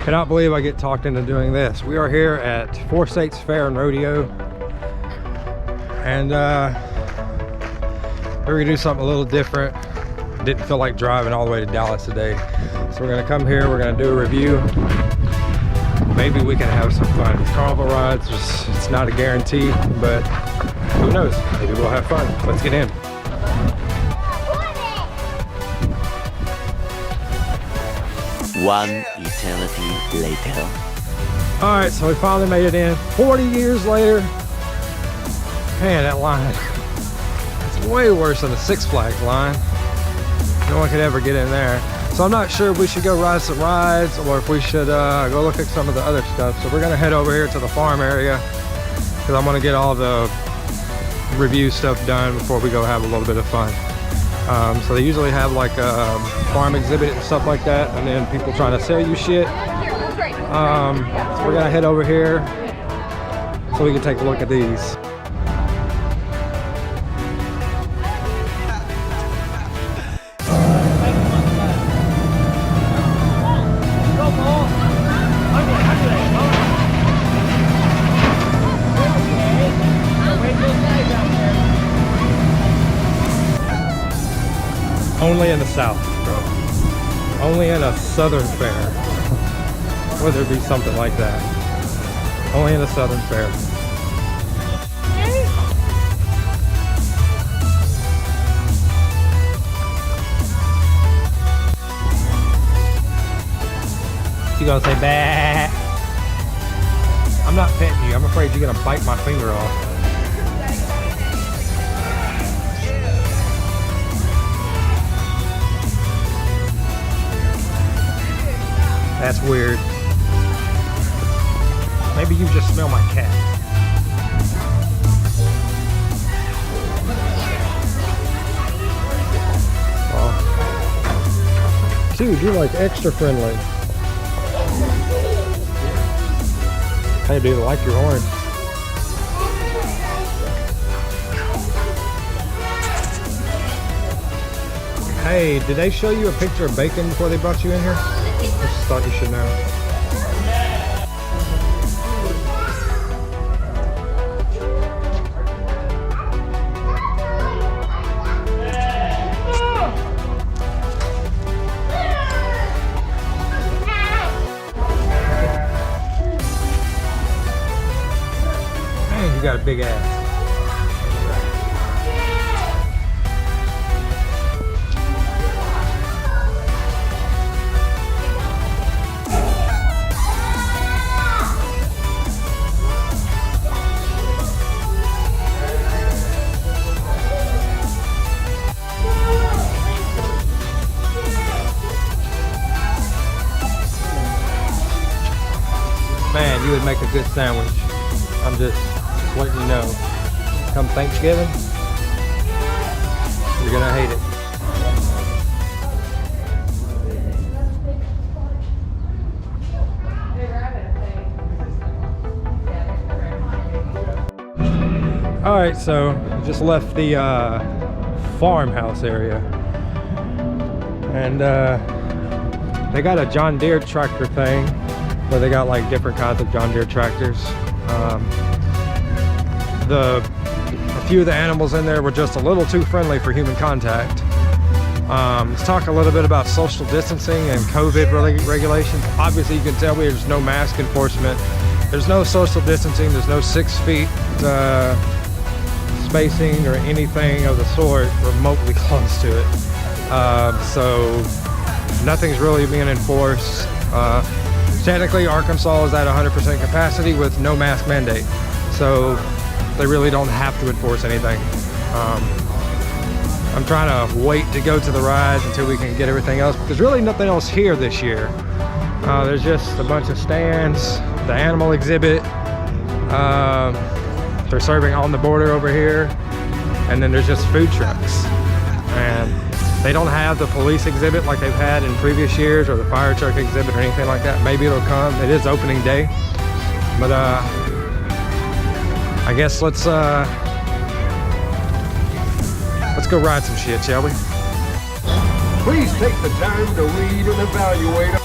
Cannot believe I get talked into doing this. We are here at Four States Fair and Rodeo, and we're gonna do something a little different. Didn't feel like driving all the way to Dallas today, so we're gonna come here, we're gonna do a review. Maybe we can have some fun. Carnival rides, it's not a guarantee, but who knows? Maybe we'll have fun. Let's get in. One eternity later. All right, so we finally made it in. 40 years later. Man, that line. It's way worse than the Six Flags line. No one could ever get in there. So I'm not sure if we should go ride some rides or if we should go look at some of the other stuff. So we're gonna head over here to the farm area because I'm gonna get all the review stuff done before we go have a little bit of fun. So they usually have like a farm exhibit and stuff like that, and then people trying to sell you shit. So we're gonna head over here so we can take a look at these. Only in the South, bro. Only in a Southern fair would there be something like that. Only in a Southern fair. You gonna say bah? I'm not petting you. I'm afraid you're gonna bite my finger off. That's weird. Maybe you just smell my cat. Oh. Dude, you're like extra friendly. Hey dude, I like your horn. Hey, did they show you a picture of bacon before they brought you in here? I just thought you should know. Man, you got a big ass. Man, you would make a good sandwich. I'm just letting you know. Come Thanksgiving, you're gonna hate it. All right, so just left the farmhouse area, and they got a John Deere tractor thing where they got like different kinds of John Deere tractors. A few of the animals in there were just a little too friendly for human contact. Let's talk a little bit about social distancing and COVID regulations. Obviously you can tell there's no mask enforcement. There's no social distancing. There's no 6 feet spacing or anything of the sort remotely close to it. So nothing's really being enforced. Technically, Arkansas is at 100% capacity with no mask mandate, so they really don't have to enforce anything. I'm trying to wait to go to the rides until we can get everything else. There's really nothing else here this year. There's just a bunch of stands, the animal exhibit. They're serving on the border over here, and then there's just food trucks. And they don't have the police exhibit like they've had in previous years, or the fire truck exhibit or anything like that. Maybe it'll come. It is opening day, but I guess let's go ride some shit, shall we? Please take the time to read and evaluate.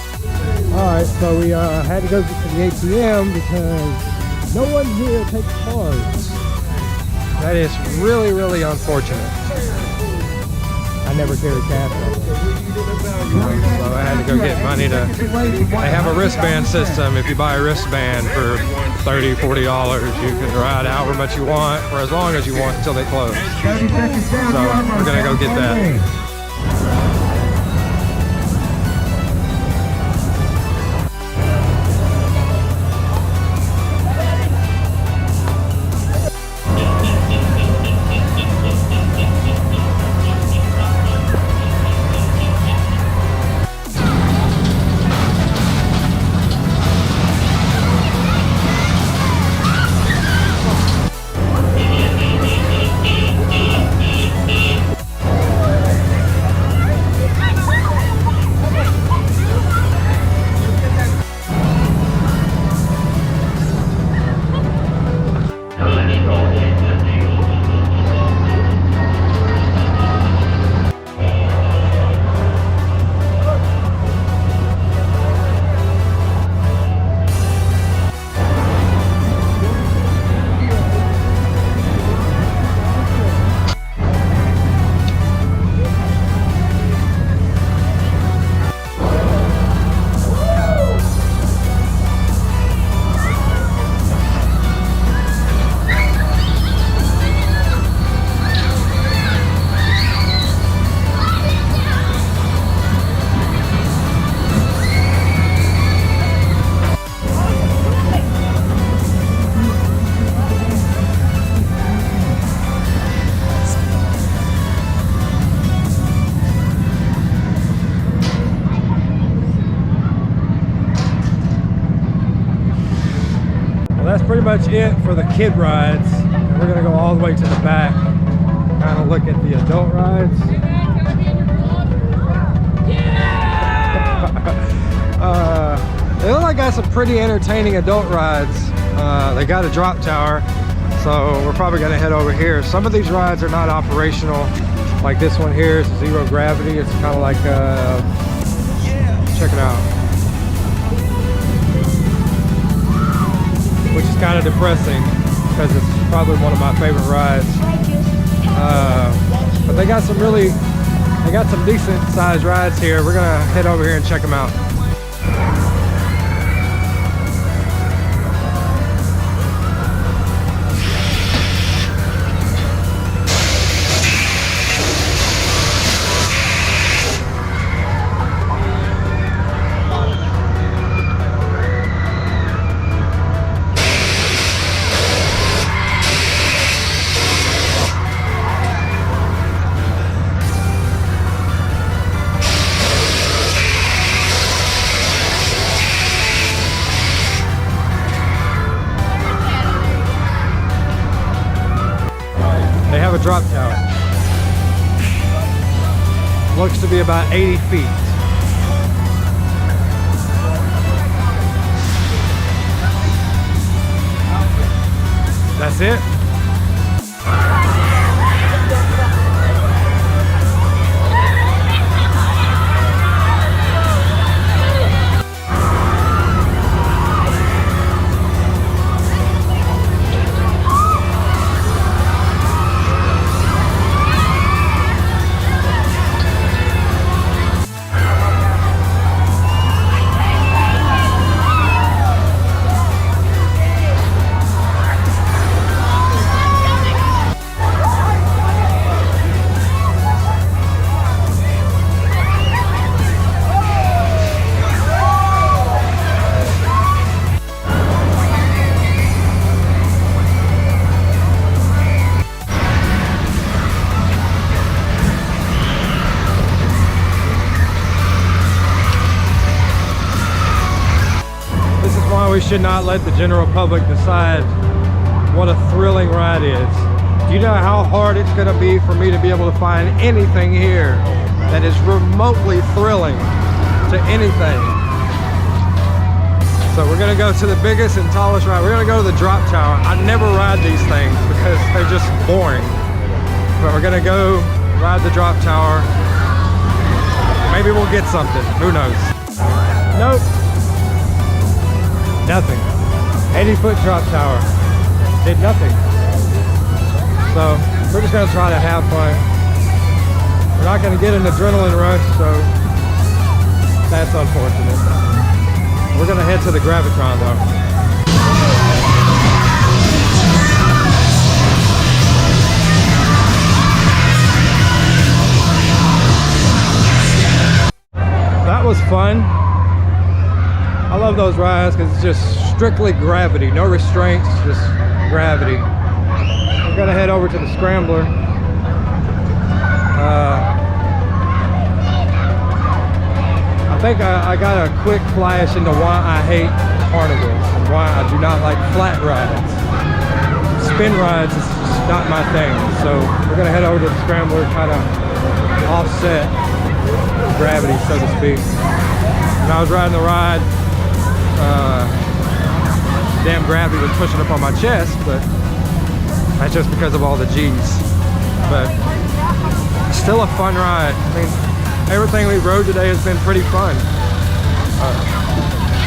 Alright, so we had to go to the ATM because no one here takes cards. That is really, really unfortunate. I never carry cash. So I had to go get money to... They have a wristband system. If you buy a wristband for $30, $40, you can ride however much you want for as long as you want until they close. So we're gonna go get that. That's pretty much it for the kid rides. And we're gonna go all the way to the back, kind of look at the adult rides. They look like got some pretty entertaining adult rides. They got a drop tower, so we're probably gonna head over here. Some of these rides are not operational, like this one here is zero gravity. It's kind of like, check it out. Which is kind of depressing because it's probably one of my favorite rides. But they got some decent sized rides here. We're gonna head over here and check them out. They have a drop tower. Looks to be about 80 feet. That's it? We should not let the general public decide what a thrilling ride is. Do you know how hard it's going to be for me to be able to find anything here that is remotely thrilling to anything? So we're going to go to the biggest and tallest ride. We're going to go to the drop tower. I never ride these things because they're just boring. But we're going to go ride the drop tower. Maybe we'll get something. Who knows? Nope. Nothing. 80-foot drop tower. Did nothing. So we're just gonna try to have fun. We're not gonna get an adrenaline rush, so that's unfortunate. We're gonna head to the Gravitron though. That was fun. I love those rides because it's just strictly gravity, no restraints, just gravity. We're gonna head over to the Scrambler. I think I got a quick flash into why I hate carnivals and why I do not like flat rides. Spin rides is just not my thing. So we're gonna head over to the Scrambler, kind of offset gravity, so to speak. When I was riding the ride, damn gravity was pushing up on my chest, but that's just because of all the G's. But still a fun ride. I mean, everything we rode today has been pretty fun.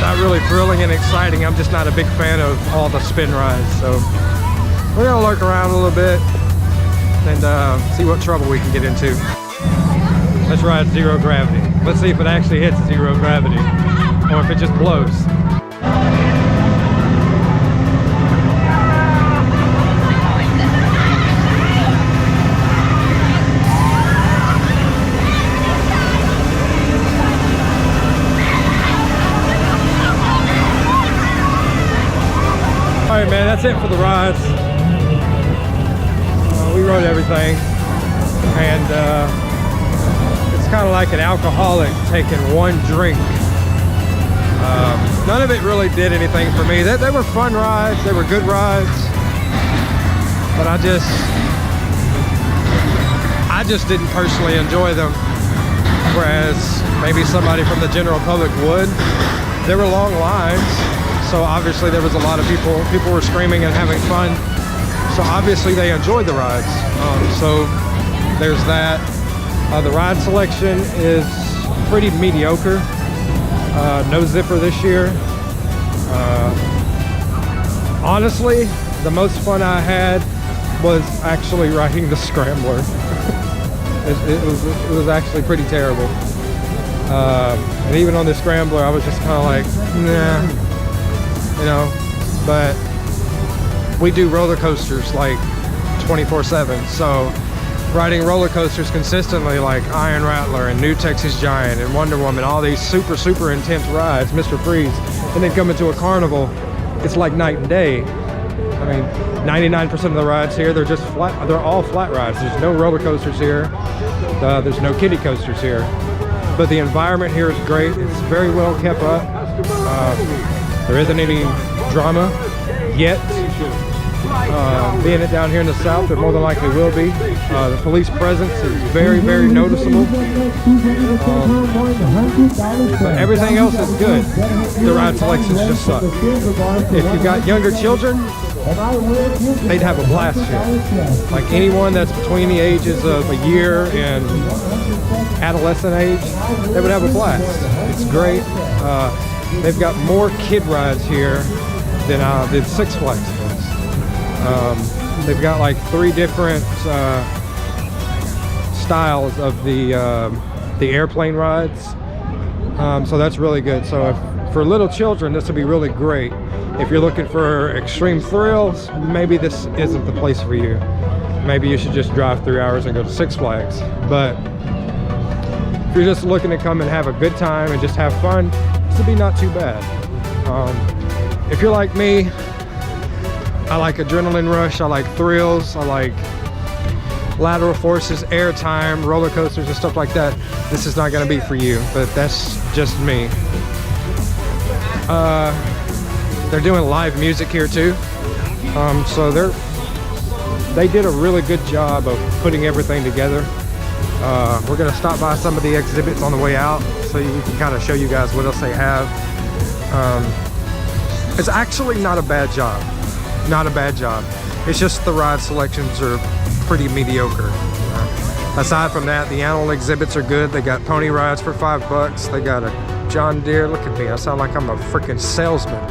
Not really thrilling and exciting. I'm just not a big fan of all the spin rides. So we're gonna lurk around a little bit and see what trouble we can get into. Let's ride zero gravity. Let's see if it actually hits zero gravity or if it just blows. All right, man, that's it for the rides. We rode everything, and it's kind of like an alcoholic taking one drink. None of it really did anything for me. They were fun rides, they were good rides, but I just didn't personally enjoy them, whereas maybe somebody from the general public would. There were long lines, so obviously there was a lot of people were screaming and having fun, so obviously they enjoyed the rides. So there's that. The ride selection is pretty mediocre. No zipper this year. Honestly, the most fun I had was actually riding the Scrambler. it was actually pretty terrible. And even on the Scrambler, I was just kind of like, nah, you know. But we do roller coasters like 24/7, so riding roller coasters consistently like Iron Rattler and New Texas Giant and Wonder Woman, all these super intense rides, Mr. Freeze, and then coming to a carnival, it's like night and day. I mean, 99% of the rides here, they're just flat, they're all flat rides. There's no roller coasters here. There's no kiddie coasters here. But the environment here is great. It's very well kept up. There isn't any drama yet. Being it down here in the south, there more than likely will be. The police presence is very noticeable. But everything else is good. The ride selections just suck. If you've got younger children, they'd have a blast here. Like anyone that's between the ages of a year and adolescent age, they would have a blast. It's great. They've got more kid rides here than Six Flags does. They've got like 3 different styles of the airplane rides, so that's really good. So for little children, this would be really great. If you're looking for extreme thrills, maybe this isn't the place for you. Maybe you should just drive 3 hours and go to Six Flags. But if you're just looking to come and have a good time and just have fun, this would be not too bad. If you're like me, I like adrenaline rush, I like thrills, I like lateral forces, air time, roller coasters and stuff like that. This is not going to be for you, but that's just me. They're doing live music here too, so they did a really good job of putting everything together. We're going to stop by some of the exhibits on the way out so we can kind of show you guys what else they have. It's actually not a bad job. Not a bad job. It's just the ride selections are pretty mediocre. Aside from that, the animal exhibits are good. They got pony rides for $5. They got a John Deere. Look at me, I sound like I'm a freaking salesman.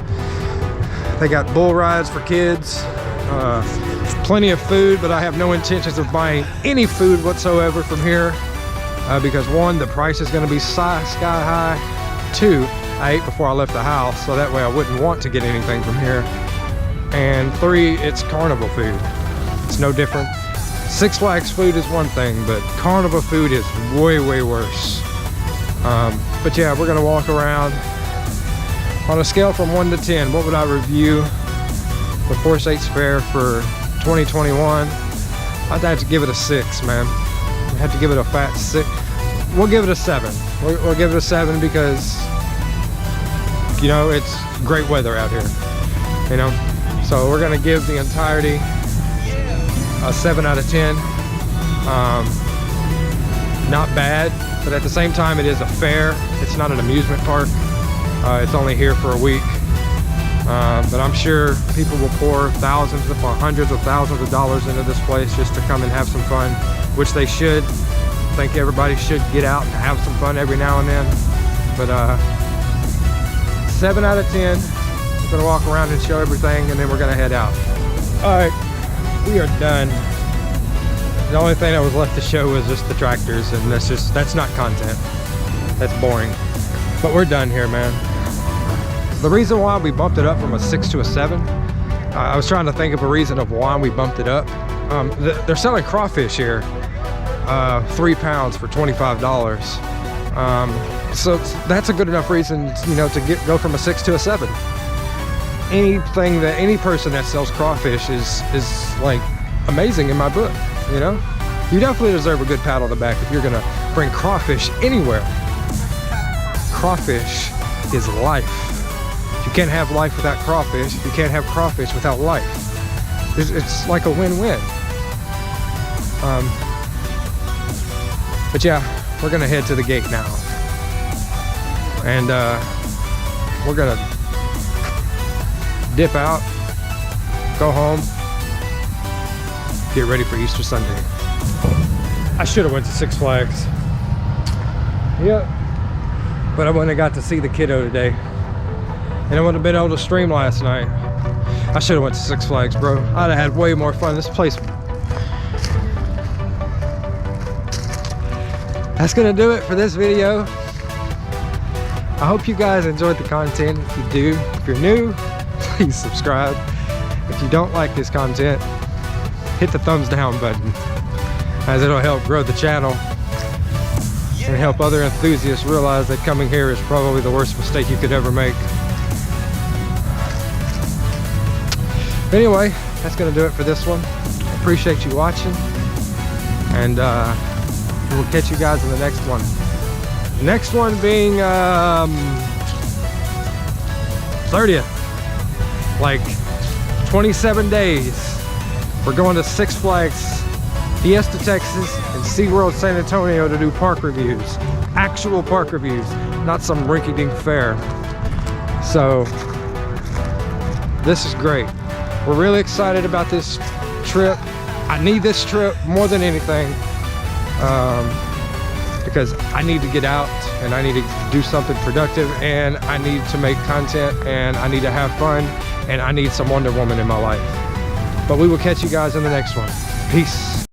They got bull rides for kids. Plenty of food, but I have no intentions of buying any food whatsoever from here because one, the price is going to be sky high. Two, I ate before I left the house, so that way I wouldn't want to get anything from here. And three, it's carnival food. It's no different. Six Flags food is one thing, but carnival food is way, way worse. But yeah, we're gonna walk around. On a scale from 1 to 10, what would I review the Force 8 Fair for 2021? I'd have to give it a 6, man. I'd have to give it a fat 6. We'll give it a 7. We'll give it a 7 because, you know, it's great weather out here, you know? So we're gonna give the entirety a 7 out of 10. Not bad, but at the same time, it is a fair. It's not an amusement park. It's only here for a week. But I'm sure people will pour thousands upon hundreds of thousands of dollars into this place just to come and have some fun, which they should. I think everybody should get out and have some fun every now and then. But 7 out of 10. We're gonna walk around and show everything, and then we're gonna head out. All right, we are done. The only thing that was left to show was just the tractors, and that's not content. That's boring. But we're done here, man. The reason why we bumped it up from a 6 to a 7, I was trying to think of a reason of why we bumped it up. They're selling crawfish here, 3 pounds for $25. So that's a good enough reason, you know, to go from a 6 to a 7. Anything that any person that sells crawfish is like amazing in my book, you know? You definitely deserve a good pat on the back if you're gonna bring crawfish anywhere. Crawfish is life. You can't have life without crawfish. You can't have crawfish without life. It's like a win-win. But yeah, we're gonna head to the gate now. And we're gonna dip out, go home, get ready for Easter Sunday. I should have went to Six Flags. Yep. But I wouldn't have got to see the kiddo today. And I wouldn't have been able to stream last night. I should have went to Six Flags, bro. I'd have had way more fun. This place. That's gonna do it for this video. I hope you guys enjoyed the content. If you do, if you're new, please subscribe. If you don't like this content, hit the thumbs down button, as it'll help grow the channel and help other enthusiasts realize that coming here is probably the worst mistake you could ever make. Anyway, that's gonna do it for this one. I appreciate you watching, and we'll catch you guys in the next one. Next one being 30th, like 27 days. We're going to Six Flags Fiesta, Texas, and SeaWorld San Antonio to do park reviews. Actual park reviews, not some rinky-dink fair. So, this is great. We're really excited about this trip. I need this trip more than anything because I need to get out and I need to do something productive, and I need to make content, and I need to have fun, and I need some Wonder Woman in my life. But we will catch you guys in the next one. Peace.